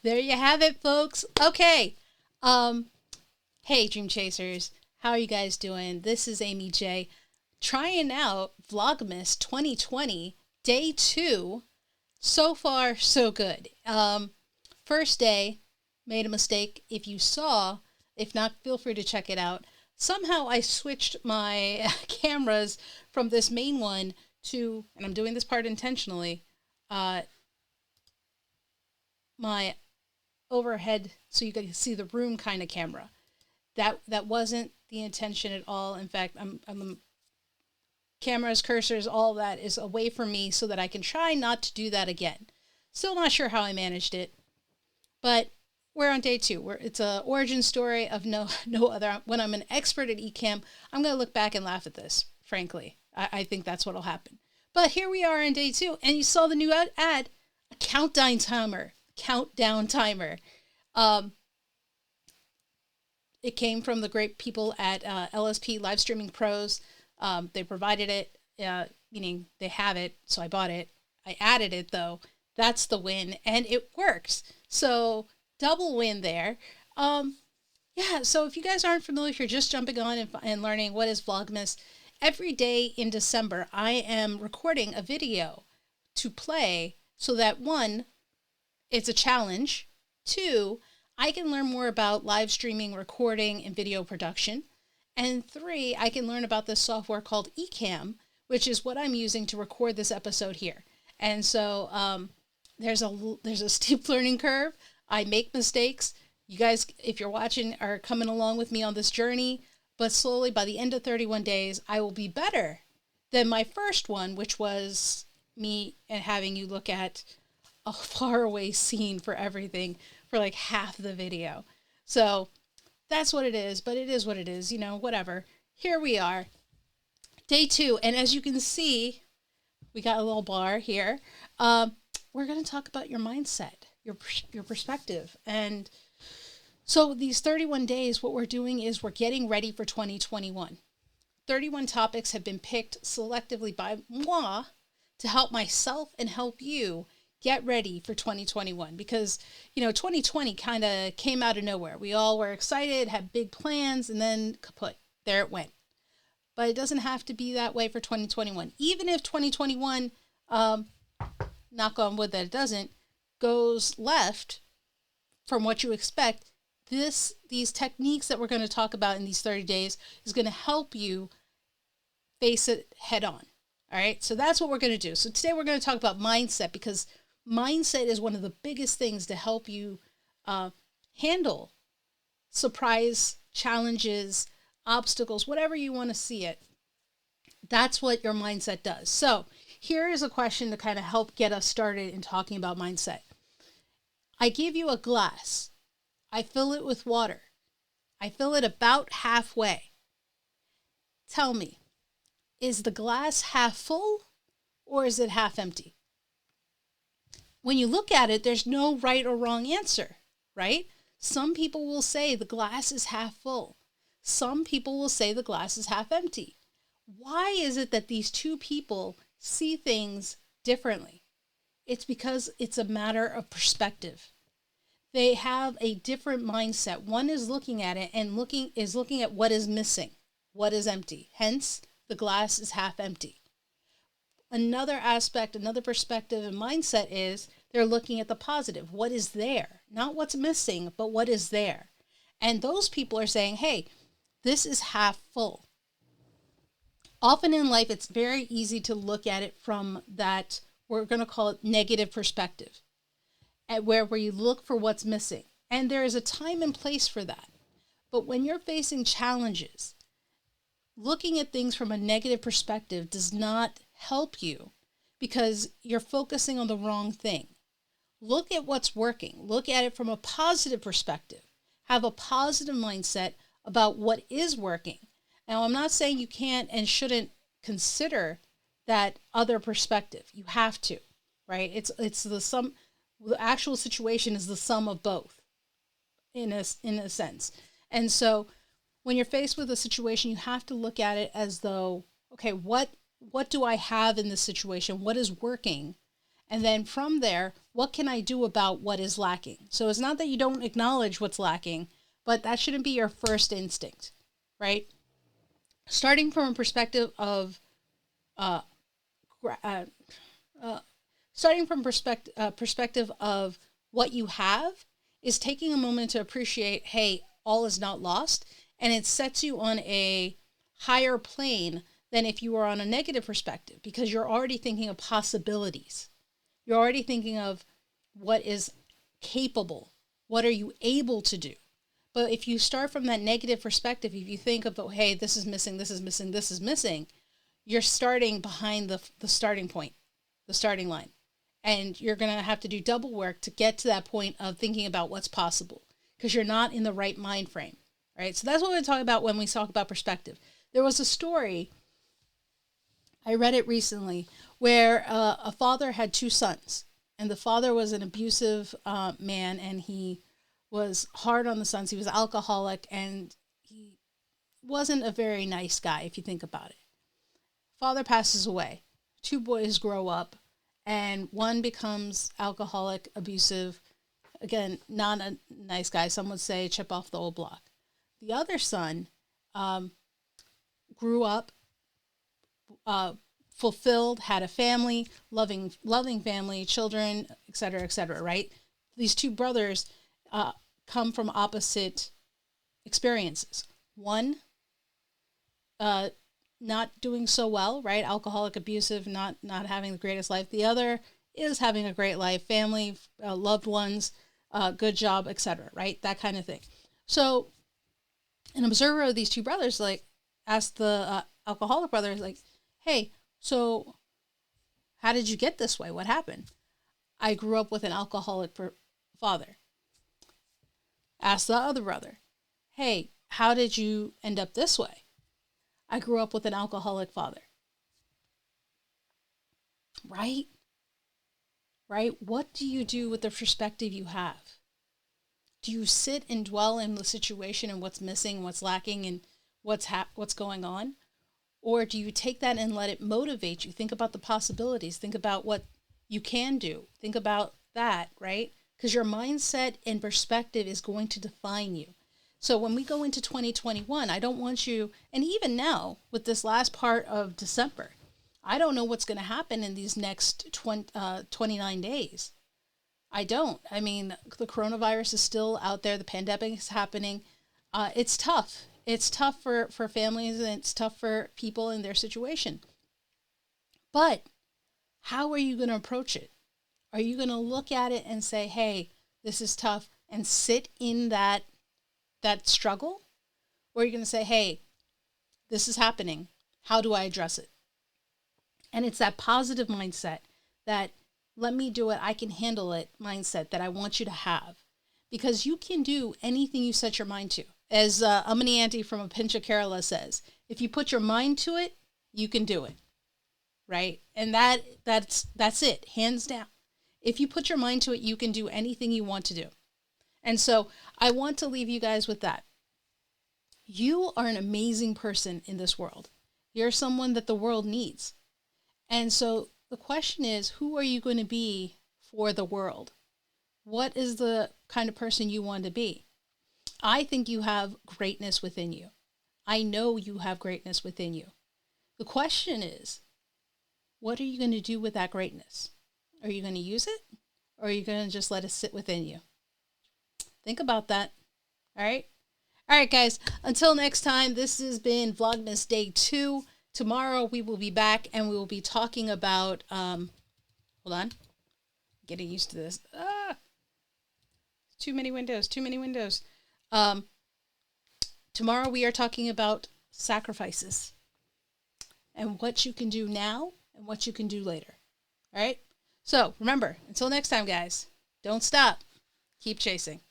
There you have it, folks. Okay. Um, hey, Dream Chasers. How are you guys doing? This is Amy J. Trying out Vlogmas 2020, day 2. So far, so good. First day, made a mistake. If not, feel free to check it out. Somehow I switched my cameras from this main one to, and I'm doing this part intentionally, my overhead so you can see the room kind of camera. That wasn't the intention at all. In fact, I'm cameras, cursors, all that is away from me so that I can try not to do that again. Still not sure how I managed it, but we're on day 2. It's a origin story of no other. When I'm an expert at Ecamm, I'm going to look back and laugh at this. Frankly, I think that's what'll happen. But here we are in day 2, and you saw the new ad, a countdown timer. It came from the great people at LSP Live Streaming Pros. They provided it, meaning they have it, so I bought it. I added it, though. That's the win, and it works. So, double win there. Yeah, so if you guys aren't familiar, if you're just jumping on and learning what is Vlogmas, every day in December, I am recording a video to play so that, 1, it's a challenge. 2, I can learn more about live streaming, recording, and video production. And 3, I can learn about this software called Ecamm, which is what I'm using to record this episode here. And so there's a steep learning curve. I make mistakes. You guys, if you're watching, are coming along with me on this journey. But slowly, by the end of 31 days, I will be better than my first one, which was me and having you look at a faraway scene for everything for like half the video. So that's what it is, but it is what it is, whatever. Here we are, day 2. And as you can see, we got a little bar here. We're going to talk about your mindset, your perspective. And so these 31 days, what we're doing is we're getting ready for 2021. 31 topics have been picked selectively by moi to help myself and help you get ready for 2021, because 2020 kind of came out of nowhere. We all were excited, had big plans, and then kaput, there it went. But it doesn't have to be that way for 2021. Even if 2021, knock on wood that it doesn't, goes left from what you expect, these techniques that we're going to talk about in these 30 days is going to help you face it head on. All right, so that's what we're going to do. So today we're going to talk about mindset, because mindset is one of the biggest things to help you handle surprise, challenges, obstacles, whatever you want to see it. That's what your mindset does. So here is a question to kind of help get us started in talking about mindset. I give you a glass. I fill it with water. I fill it about halfway. Tell me, is the glass half full or is it half empty? When you look at it, there's no right or wrong answer, right? Some people will say the glass is half full. Some people will say the glass is half empty. Why is it that these two people see things differently? It's because it's a matter of perspective. They have a different mindset. One is looking at it and looking at what is missing, what is empty. Hence, the glass is half empty. Another aspect, another perspective and mindset is they're looking at the positive. What is there? Not what's missing, but what is there. And those people are saying, hey, this is half full. Often in life, it's very easy to look at it from that, we're going to call it negative perspective, at where you look for what's missing. And there is a time and place for that. But when you're facing challenges, looking at things from a negative perspective does not help you, because you're focusing on the wrong thing. Look at what's working. Look at it from a positive perspective. Have a positive mindset about what is working. Now, I'm not saying you can't and shouldn't consider that other perspective. You have to, right? It's the sum. The actual situation is the sum of both, in a sense. And so when you're faced with a situation, you have to look at it as though, okay, what do I have in this situation? What is working? And then from there, what can I do about what is lacking? So it's not that you don't acknowledge what's lacking, but that shouldn't be your first instinct, right? Starting from a perspective of, uh, uh, uh, starting from perspective of what you have is taking a moment to appreciate, hey, all is not lost, and it sets you on a higher plane than if you were on a negative perspective, because you're already thinking of possibilities. You're already thinking of what is capable. What are you able to do? But if you start from that negative perspective, if you think of, oh, hey, this is missing, this is missing, this is missing, you're starting behind the starting point, the starting line. And you're going to have to do double work to get to that point of thinking about what's possible, because you're not in the right mind frame, right? So that's what we're talking about when we talk about perspective. There was a story, I read it recently, where a father had two sons, and the father was an abusive man, and he was hard on the sons. He was alcoholic, and he wasn't a very nice guy, if you think about it. Father passes away. Two boys grow up, and one becomes alcoholic, abusive, again, not a nice guy. Some would say chip off the old block. The other son grew up, fulfilled, had a family, loving family, children, etc., right? These two brothers come from opposite experiences. One, not doing so well, right? Alcoholic, abusive, not having the greatest life. The other is having a great life, family, loved ones, good job, etc., right? That kind of thing. So an observer of these two brothers, like, asked the alcoholic brother, like, hey, so how did you get this way? What happened? I grew up with an alcoholic father. Asked the other brother, hey, how did you end up this way? I grew up with an alcoholic father. Right? Right? What do you do with the perspective you have? Do you sit and dwell in the situation and what's missing, what's lacking, and what's going on? Or do you take that and let it motivate you? Think about the possibilities. Think about what you can do. Think about that, right? Because your mindset and perspective is going to define you. So when we go into 2021, I don't want you, and even now with this last part of December, I don't know what's going to happen in these next 29 days. I don't. I mean, the coronavirus is still out there. The pandemic is happening. It's tough. It's tough for families, and it's tough for people in their situation. But how are you going to approach it? Are you going to look at it and say, hey, this is tough, and sit in that struggle? Or are you going to say, hey, this is happening. How do I address it? And it's that positive mindset, that let me do it, I can handle it mindset that I want you to have. Because you can do anything you set your mind to. As Amani Auntie from A Pinch of Kerala says, if you put your mind to it, you can do it. Right? And that's it, hands down. If you put your mind to it, you can do anything you want to do. And so I want to leave you guys with that. You are an amazing person in this world. You're someone that the world needs. And so the question is, who are you going to be for the world? What is the kind of person you want to be? I think you have greatness within you. I know you have greatness within you. The question is, what are you going to do with that greatness? Are you going to use it? Or are you going to just let it sit within you? Think about that. All right? All right, guys. Until next time, this has been Vlogmas Day 2. Tomorrow we will be back, and we will be talking about, hold on. Getting used to this. Too many windows. Tomorrow we are talking about sacrifices and what you can do now and what you can do later. All right? So remember, until next time, guys, don't stop. Keep chasing.